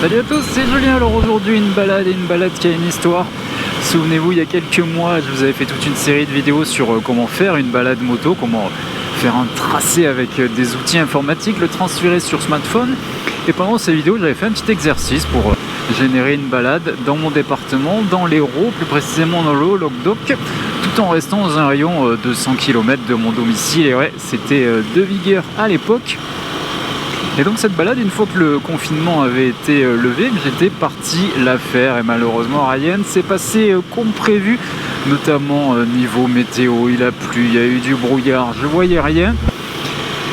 Salut à tous, c'est Julien. Alors aujourd'hui une balade qui a une histoire. Souvenez-vous, il y a quelques mois, je vous avais fait toute une série de vidéos sur comment faire une balade moto, comment faire un tracé avec des outils informatiques, le transférer sur smartphone. Et pendant ces vidéos, j'avais fait un petit exercice pour générer une balade dans mon département, dans l'Hérault, plus précisément dans le Haut-Languedoc, tout en restant dans un rayon de 100 km de mon domicile. Et ouais, c'était de vigueur à l'époque. Et donc cette balade, une fois que le confinement avait été levé, j'étais parti la faire et malheureusement rien ne s'est passé comme prévu, notamment niveau météo, il a plu, il y a eu du brouillard, je voyais rien.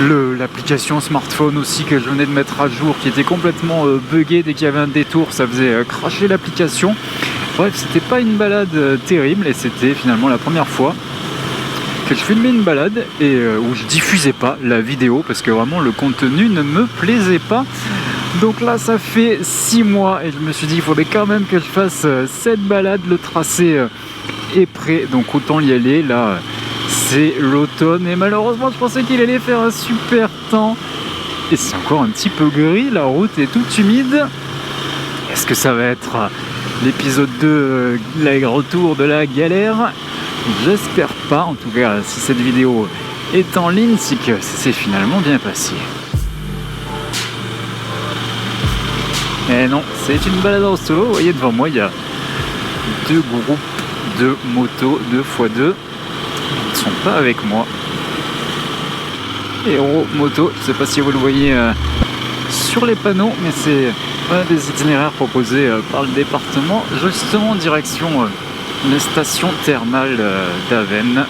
L'application smartphone aussi que je venais de mettre à jour qui était complètement buggée, dès qu'il y avait un détour ça faisait cracher l'application. Bref, c'était pas une balade terrible et c'était finalement la première fois que je filmais une balade et où je diffusais pas la vidéo parce que vraiment le contenu ne me plaisait pas. Donc là ça fait 6 mois et je me suis dit il faudrait quand même que je fasse cette balade, le tracé est prêt donc autant y aller. Là c'est l'automne et malheureusement je pensais qu'il allait faire un super temps et c'est encore un petit peu gris, la route est toute humide. Est-ce que ça va être l'épisode 2, le retour de la galère? J'espère pas, en tout cas si cette vidéo est en ligne, c'est que c'est finalement bien passé. Et non, c'est une balade en solo. Vous voyez devant moi, il y a 2 groupes de motos 2x2 qui ne sont pas avec moi. Hérault Moto, je ne sais pas si vous le voyez sur les panneaux, mais c'est un des itinéraires proposés par le département, justement en direction les stations thermales d'Avesnes,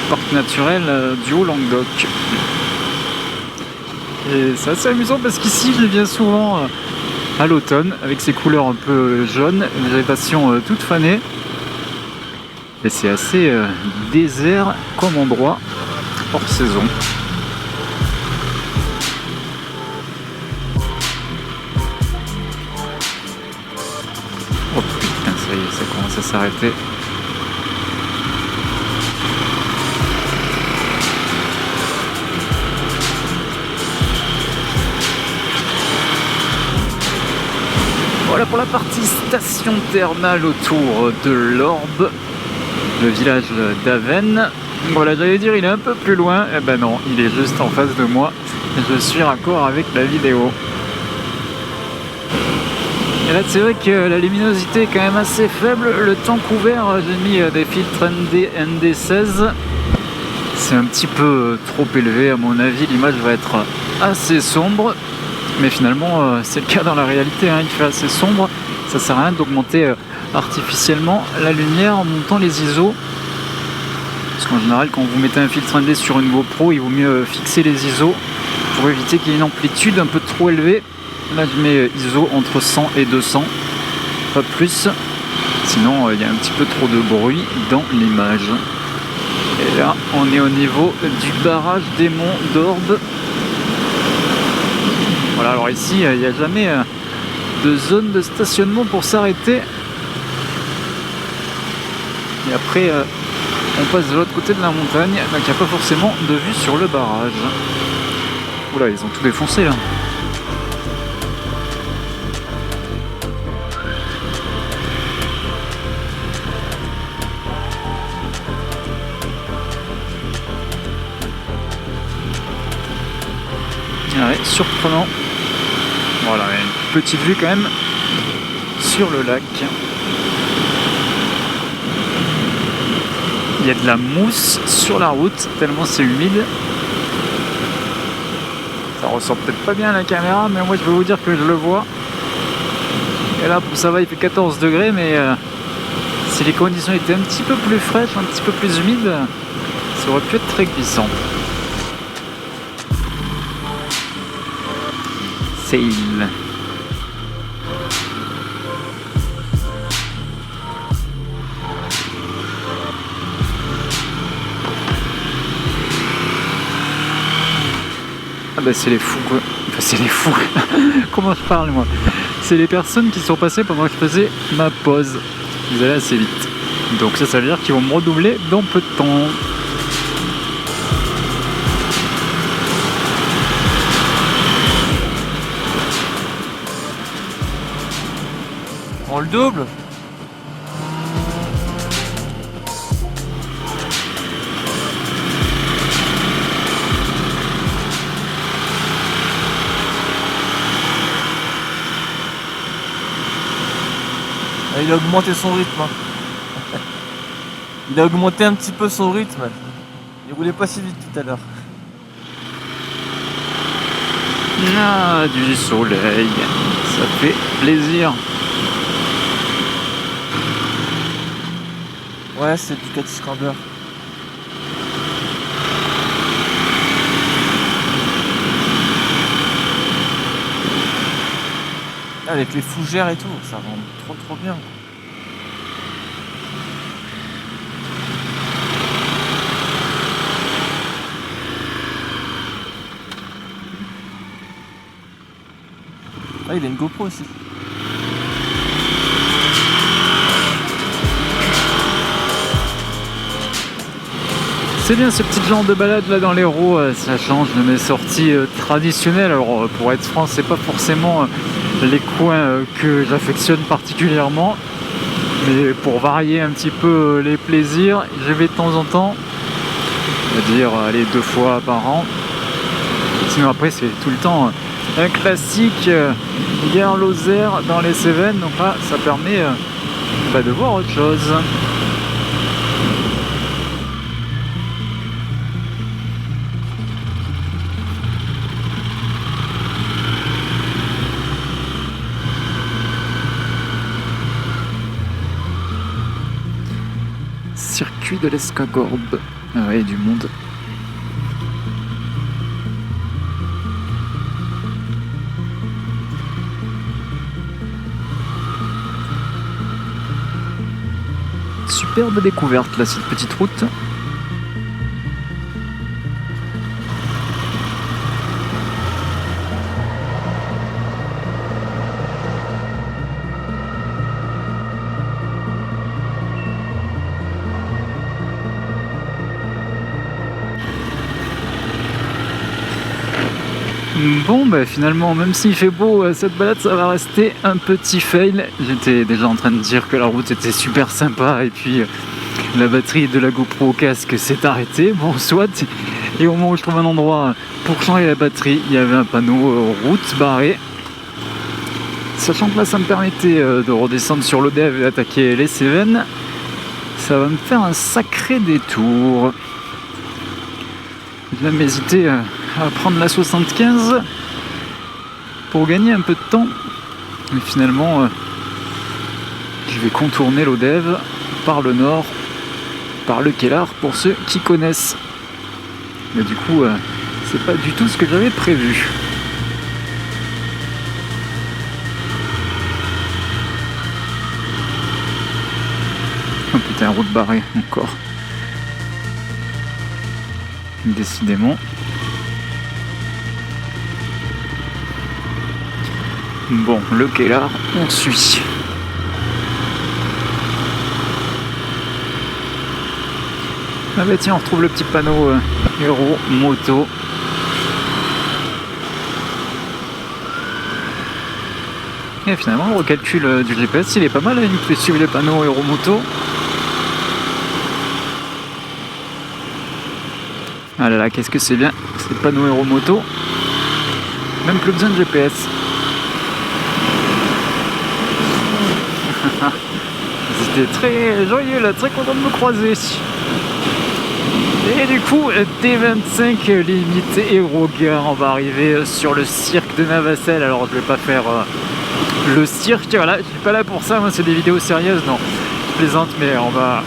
parc naturel du Haut-Languedoc. Et c'est assez amusant parce qu'ici je viens souvent à l'automne avec ses couleurs un peu jaunes, une végétation toute fanée. Et c'est assez désert comme endroit, hors saison. Oh putain, ça y est, ça commence à s'arrêter. Voilà pour la partie station thermale autour de l'Orbe, le village d'Avesnes. Voilà, j'allais dire il est un peu plus loin, eh ben non, il est juste en face de moi. Je suis raccord avec la vidéo. Et là c'est vrai que la luminosité est quand même assez faible, le temps couvert, j'ai mis des filtres ND16, c'est un petit peu trop élevé à mon avis, l'image va être assez sombre, mais finalement c'est le cas dans la réalité, hein, il fait assez sombre, ça sert à rien d'augmenter artificiellement la lumière en montant les ISO, parce qu'en général quand vous mettez un filtre ND sur une GoPro, il vaut mieux fixer les ISO pour éviter qu'il y ait une amplitude un peu trop élevée. Là je mets ISO entre 100 et 200, pas plus, sinon il y a un petit peu trop de bruit dans l'image. Et là on est au niveau du barrage des monts d'Orbe. Voilà, alors ici il n'y a jamais de zone de stationnement pour s'arrêter. Et après on passe de l'autre côté de la montagne, donc il n'y a pas forcément de vue sur le barrage. Oula, ils ont tout défoncé là. Ouais, surprenant. Voilà, une petite vue quand même sur le lac. Il y a de la mousse sur la route, tellement c'est humide. Ça ressort peut-être pas bien à la caméra, mais moi je peux vous dire que je le vois. Et là, ça va, il fait 14 degrés, mais si les conditions étaient un petit peu plus fraîches, un petit peu plus humides, ça aurait pu être très glissant. Sail. Ah bah c'est les fous quoi. Enfin c'est les fous. Comment je parle moi? C'est les personnes qui sont passées pendant que je faisais ma pause. Ils allaient assez vite. Donc ça veut dire qu'ils vont me redoubler dans peu de temps. prends le double. Ah, il a augmenté son rythme. Hein. Il a augmenté un petit peu son rythme. Il roulait pas si vite tout à l'heure. Ah, du soleil, ça fait plaisir. Ouais, c'est du Ducati Scrambler. Avec les fougères et tout, ça rend trop bien. Ah, il a une GoPro aussi. C'est bien ce petit genre de balade là dans l'Hérault, ça change de mes sorties traditionnelles. Alors pour être franc, c'est pas forcément les coins que j'affectionne particulièrement, mais pour varier un petit peu les plaisirs, je vais de temps en temps, c'est-à-dire aller 2 fois par an. Sinon après c'est tout le temps un classique gare Lozère dans les Cévennes, donc là ça permet de voir autre chose. Circuit de l'Escagorbe. Ah ouais, du monde. Superbe découverte là, cette petite route. Bon bah finalement, même s'il fait beau, cette balade ça va rester un petit fail. J'étais déjà en train de dire que la route était super sympa et puis la batterie de la GoPro au casque s'est arrêtée. Bon soit, et au moment où je trouve un endroit pour changer la batterie, il y avait un panneau route barrée. Sachant que là ça me permettait de redescendre sur l'Odève et d'attaquer les Cévennes. Ça va me faire un sacré détour. Je vais même hésiter à prendre la 75 pour gagner un peu de temps. Mais finalement, je vais contourner l'Odève par le nord, par le Kellar pour ceux qui connaissent. Mais du coup, c'est pas du tout ce que j'avais prévu. Oh putain, route barrée encore. Décidément. Bon, le Kellar, on suit. Ah bah tiens, on retrouve le petit panneau Hérault moto. Et finalement, le recalcul du GPS, il est pas mal, il nous fait suivre les panneaux Hérault moto. Ah là là, qu'est-ce que c'est bien, ces panneaux Hérault moto. Même plus besoin de GPS. C'était très joyeux là, très content de me croiser. Et du coup, T25 limite Aérogare, on va arriver sur le cirque de Navacelles. Alors je vais pas faire le cirque, voilà, je suis pas là pour ça, moi c'est des vidéos sérieuses, non, je plaisante, mais on va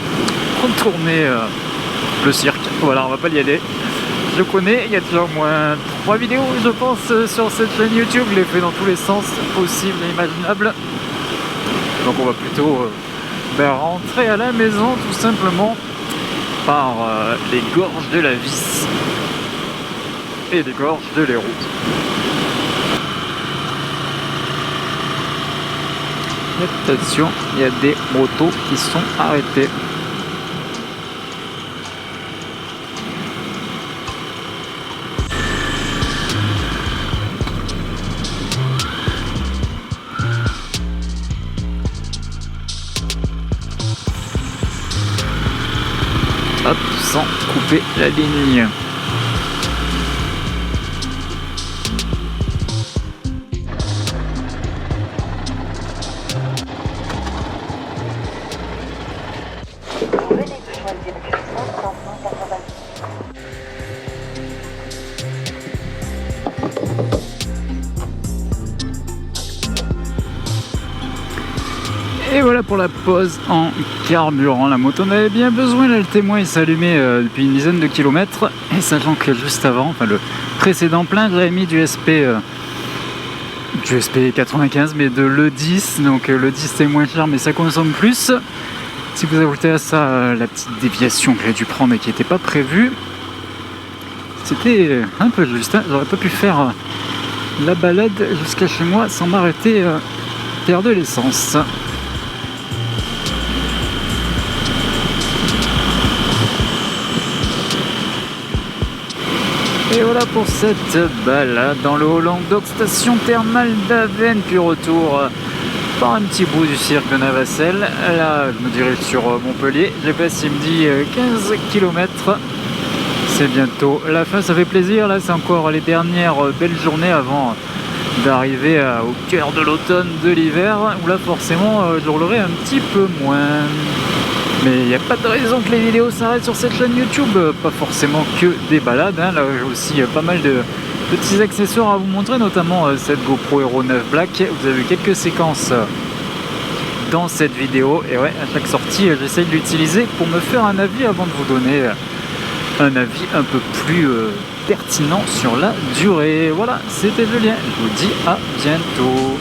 contourner le cirque, voilà, on va pas y aller. Je connais, il y a déjà au moins 3 vidéos je pense sur cette chaîne YouTube, je les fais dans tous les sens possibles et imaginables. Donc on va plutôt rentrer à la maison tout simplement par les gorges de la Vis et les gorges de l'Hérault. Attention, il y a des motos qui sont arrêtées. couper la ligne. Et voilà pour la pause en carburant. La moto en avait bien besoin, là le témoin il s'allumait depuis une dizaine de kilomètres. Et sachant que juste avant, enfin le précédent plein, j'avais mis du SP 95 mais de l'E10. Donc le 10 c'est moins cher mais ça consomme plus. Si vous ajoutez à ça la petite déviation que j'ai dû prendre et qui n'était pas prévue, c'était un peu juste, hein. J'aurais pas pu faire la balade jusqu'à chez moi sans m'arrêter faire de l'essence. Et voilà pour cette balade dans le Haut-Languedoc, station thermale d'Avesnes, puis retour par un petit bout du cirque de Navacelles. Là, je me dirige sur Montpellier. GPS il me dit 15 km. C'est bientôt la fin, ça fait plaisir. Là, c'est encore les dernières belles journées avant d'arriver au cœur de l'automne, de l'hiver, où là, forcément, je roulerai un petit peu moins. Mais il n'y a pas de raison que les vidéos s'arrêtent sur cette chaîne YouTube, pas forcément que des balades, hein. Là j'ai aussi pas mal de petits accessoires à vous montrer, notamment cette GoPro Hero 9 Black. Vous avez vu quelques séquences dans cette vidéo, et ouais, à chaque sortie j'essaye de l'utiliser pour me faire un avis avant de vous donner un avis un peu plus pertinent sur la durée. Voilà, c'était Julien, je vous dis à bientôt.